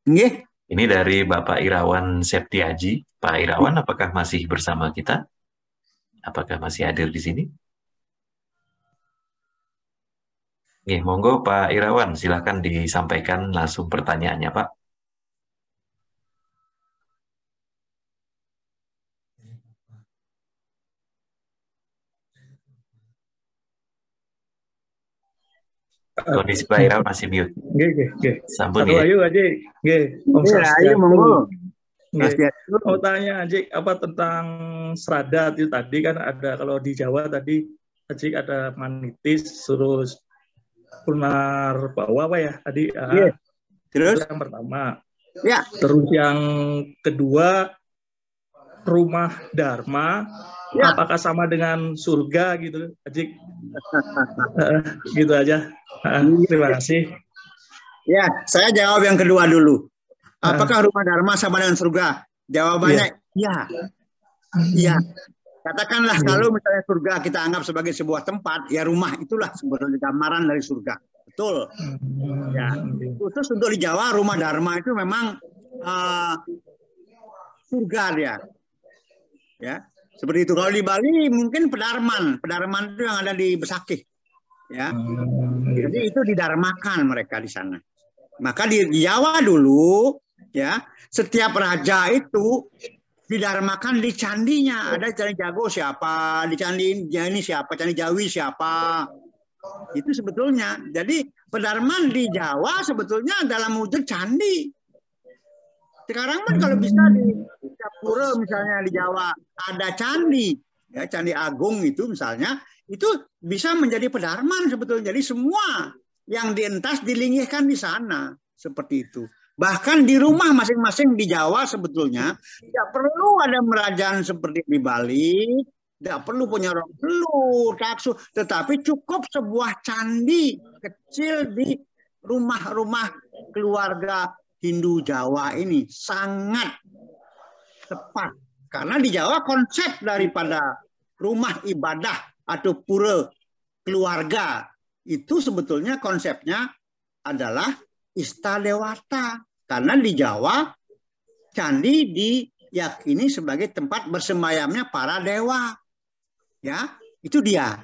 Nggih. Ini dari Bapak Irawan Septiaji. Pak Irawan, apakah masih bersama kita? Apakah masih hadir di sini? Nggih, monggo Pak Irawan, silakan disampaikan langsung pertanyaannya, Pak. Kondisi Pak Irawan masih mute. Nggih, nggih, nggih. Sambung Satu ya. ayu aja. Nggih, Om Iya, ayo Swastiastu. monggo. Nggih. Swastiastu. Mau tanya Ajik apa tentang seradat itu tadi kan ada kalau di Jawa tadi Ajik ada manitis terus punar bawah apa ya tadi Iya. Terus? itu yang pertama. Ya. Terus yang kedua rumah Dharma Ya. apakah sama dengan surga gitu Ajik? Gitu aja. Terima kasih. Ya, saya jawab yang kedua dulu. Apakah rumah Dharma sama dengan surga? Jawabannya iya. Iya. Katakanlah kalau misalnya surga kita anggap sebagai sebuah tempat, ya rumah itulah sebetulnya gambaran dari surga. Betul. Ya. Khusus untuk di Jawa, rumah Dharma itu memang surga dia. Ya. Seperti itu. Kalau di Bali mungkin Pedarman. Pedarman itu yang ada di Besakih. Ya. Jadi itu didarmakan mereka di sana. Maka di Jawa dulu, ya, setiap raja itu didarmakan di candinya. Ada Candi Jago siapa, di Candi ini siapa, Candi Jawi siapa. Itu sebetulnya. Jadi pedarman di Jawa sebetulnya dalam wujud candi. Sekarang kan kalau bisa di Japura misalnya di Jawa ada candi, ya Candi Agung itu misalnya, itu bisa menjadi pedarman sebetulnya. Jadi semua yang dientas dilingihkan di sana seperti itu. Bahkan di rumah masing-masing di Jawa sebetulnya tidak perlu ada merajaan seperti di Bali, tidak perlu punya roh telur, taksu, tetapi cukup sebuah candi kecil di rumah-rumah keluarga Hindu Jawa ini sangat tepat. Karena di Jawa konsep daripada rumah ibadah atau pura keluarga itu sebetulnya konsepnya adalah Istadewata. Karena di Jawa candi diyakini sebagai tempat bersemayamnya para dewa. Ya, itu dia.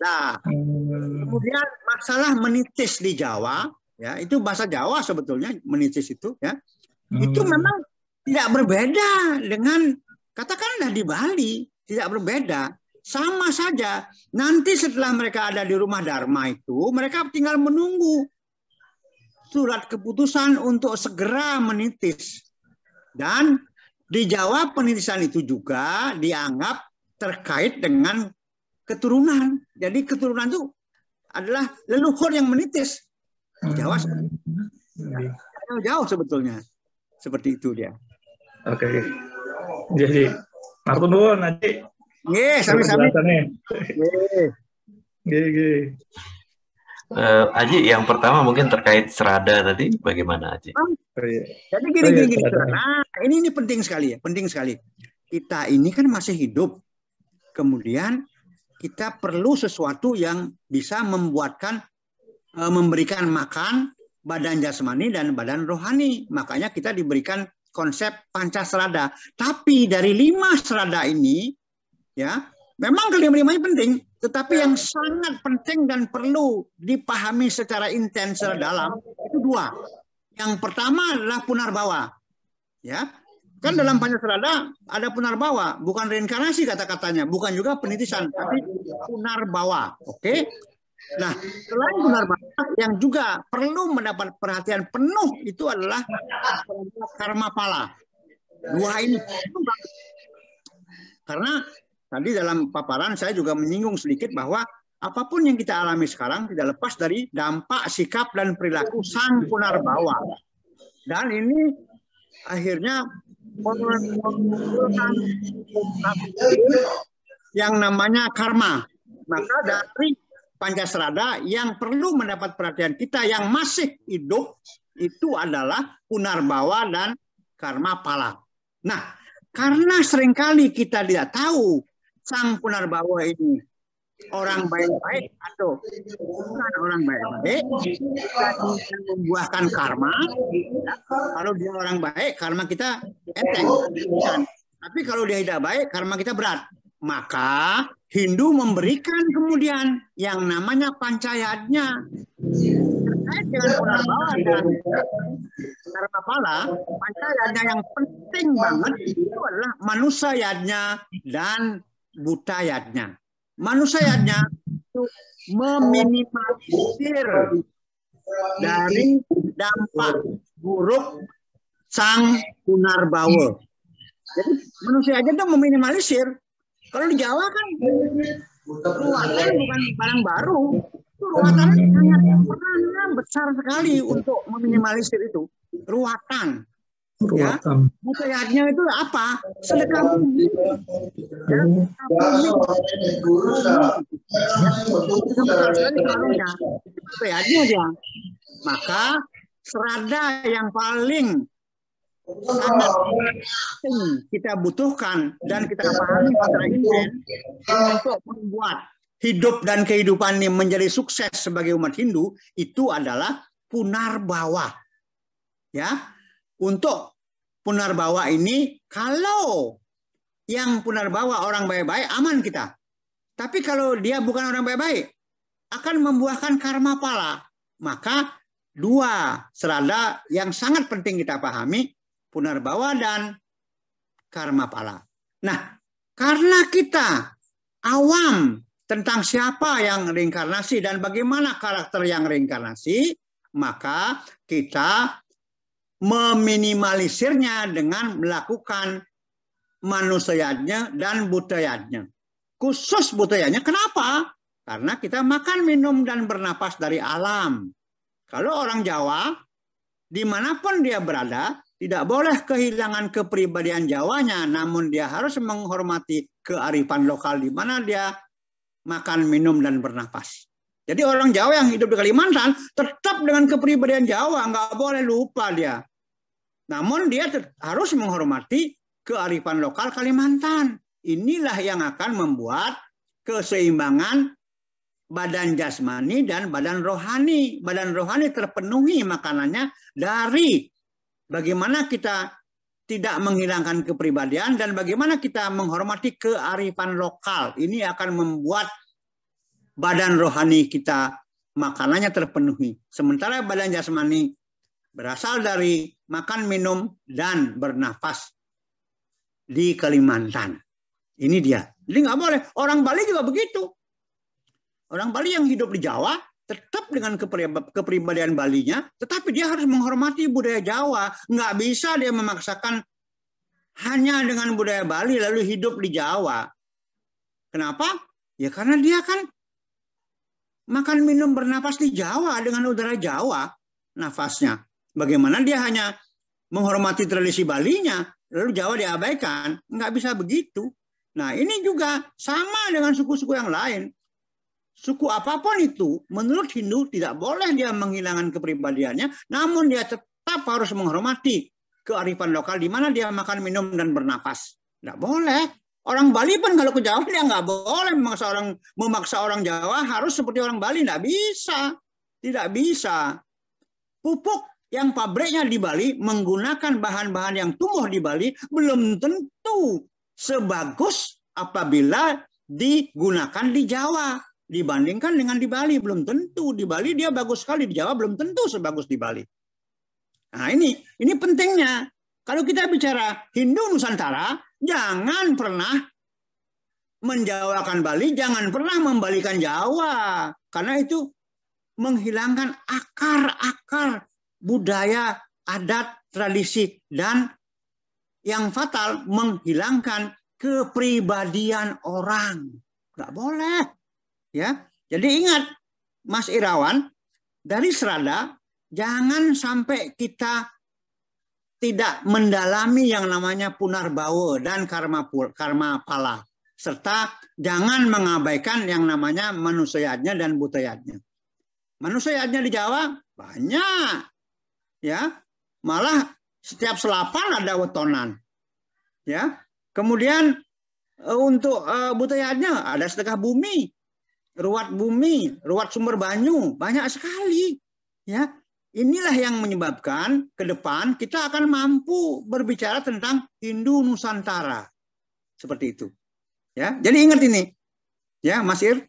Nah, kemudian masalah menitis di Jawa, ya itu bahasa Jawa sebetulnya menitis itu, ya itu memang tidak berbeda dengan katakanlah di Bali, tidak berbeda, sama saja. Nanti setelah mereka ada di rumah Dharma itu, mereka tinggal menunggu surat keputusan untuk segera menitis. Dan di Jawa penitisan itu juga dianggap terkait dengan keturunan. Jadi keturunan itu adalah leluhur yang menitis. Jawa jauh sebetulnya. Seperti itu dia. Oke. Jadi matur nuwun nanti. Nggih, sami-sami. Nggih. Aji, yang pertama mungkin terkait serada tadi, bagaimana Aji? Jadi gini. Nah, ini penting sekali ya, penting sekali. Kita ini kan masih hidup, kemudian kita perlu sesuatu yang bisa memberikan makan badan jasmani dan badan rohani. Makanya kita diberikan konsep pancasrada. Tapi dari 5 serada ini, ya memang kelima-limanya penting. Tetapi yang sangat penting dan perlu dipahami secara intens secara dalam itu 2. Yang pertama adalah punarbawa. Ya, kan dalam Pancasrada ada punarbawa, bukan reinkarnasi kata-katanya, bukan juga penitisan, tapi punarbawa. Oke? Nah, selain punarbawa yang juga perlu mendapat perhatian penuh itu adalah karma pala. 2 ini. Karena tadi dalam paparan saya juga menyinggung sedikit bahwa apapun yang kita alami sekarang tidak lepas dari dampak sikap dan perilaku sang punarbawa. Dan ini akhirnya yang namanya karma. Maka dari Pancasrada yang perlu mendapat perhatian kita yang masih hidup itu adalah punarbawa dan karma pala. Nah, karena seringkali kita tidak tahu sang punarbawa ini orang baik-baik atau bukan orang baik-baik akan membuahkan karma. Ya, kalau dia orang baik, karma kita enteng. Tapi kalau dia tidak baik, karma kita berat. Maka Hindu memberikan kemudian yang namanya pancayatnya. Terkait dengan punarbawa dan karma pala, pancayatnya yang penting banget itu adalah manusayatnya dan butayatnya. Manusayatnya itu meminimalisir dari dampak buruk sang punarbawa. Jadi manusayatnya itu meminimalisir. Kalau di Jawa kan ruatan bukan barang baru. Ruatan sangat perannya besar sekali untuk meminimalisir itu. Ruatan. Ya, butayatnya itu apa? Sedekah bumi. Ya, butayatnya dia. Maka serada yang paling sangat penting kita butuhkan dan kita pahami secara intens untuk membuat hidup dan kehidupan ini menjadi sukses sebagai umat Hindu itu adalah punarbawa. Ya. Untuk punarbawa ini, kalau yang punarbawa orang baik-baik, aman kita. Tapi kalau dia bukan orang baik-baik, akan membuahkan karma pala. Maka dua serada yang sangat penting kita pahami, punarbawa dan karma pala. Nah, karena kita awam tentang siapa yang reinkarnasi dan bagaimana karakter yang reinkarnasi, maka kita meminimalisirnya dengan melakukan manusayatnya dan butayatnya. Khusus butayatnya, kenapa? Karena kita makan, minum, dan bernapas dari alam. Kalau orang Jawa, dimanapun dia berada, tidak boleh kehilangan kepribadian Jawanya, namun dia harus menghormati kearifan lokal di mana dia makan, minum, dan bernapas. Jadi orang Jawa yang hidup di Kalimantan tetap dengan kepribadian Jawa, nggak boleh lupa dia. Namun dia harus menghormati kearifan lokal Kalimantan. Inilah yang akan membuat keseimbangan badan jasmani dan badan rohani. Badan rohani terpenuhi makanannya dari bagaimana kita tidak menghilangkan kepribadian dan bagaimana kita menghormati kearifan lokal. Ini akan membuat badan rohani kita makanannya terpenuhi. Sementara badan jasmani berasal dari makan, minum, dan bernafas di Kalimantan. Ini dia. Jadi nggak boleh. Orang Bali juga begitu. Orang Bali yang hidup di Jawa tetap dengan kepribadian Balinya, tetapi dia harus menghormati budaya Jawa. Nggak bisa dia memaksakan hanya dengan budaya Bali lalu hidup di Jawa. Kenapa? Ya karena dia kan makan, minum, bernafas di Jawa dengan udara Jawa nafasnya. Bagaimana dia hanya menghormati tradisi Balinya, lalu Jawa diabaikan? Nggak bisa begitu. Nah, ini juga sama dengan suku-suku yang lain. Suku apapun itu, menurut Hindu tidak boleh dia menghilangkan kepribadiannya, namun dia tetap harus menghormati kearifan lokal di mana dia makan, minum, dan bernafas. Nggak boleh. Orang Bali pun kalau ke Jawa dia nggak boleh memaksa orang Jawa harus seperti orang Bali. Nggak bisa. Tidak bisa. Pupuk yang pabriknya di Bali menggunakan bahan-bahan yang tumbuh di Bali belum tentu sebagus apabila digunakan di Jawa. Dibandingkan dengan di Bali, belum tentu. Di Bali dia bagus sekali, di Jawa belum tentu sebagus di Bali. Nah ini pentingnya. Kalau kita bicara Hindu Nusantara, jangan pernah menjawakan Bali, jangan pernah membalikan Jawa. Karena itu menghilangkan akar-akar budaya, adat, tradisi, dan yang fatal menghilangkan kepribadian orang. Nggak boleh. Ya, jadi ingat, Mas Irawan, dari serada jangan sampai kita tidak mendalami yang namanya punarbawa dan karma pala, serta jangan mengabaikan yang namanya manusayatnya dan butayatnya. Manusayatnya di Jawa banyak, ya, malah setiap selapan ada wetonan, ya. Kemudian untuk butayatnya ada sedekah bumi. ruat bumi, ruat sumber banyu, banyak sekali. Ya, inilah yang menyebabkan ke depan kita akan mampu berbicara tentang Hindu Nusantara. Seperti itu. Ya, jadi ingat ini. Ya, Mas Ir.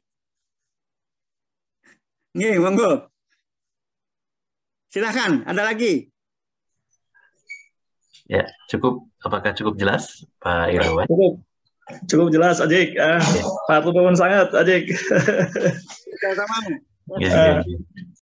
Nih, monggo. Silakan, ada lagi? Ya, cukup. Apakah cukup jelas, Pak Irawan? Cukup jelas, Ajik. Pak Tuhan sangat, Ajik. Sama-sama. Ya.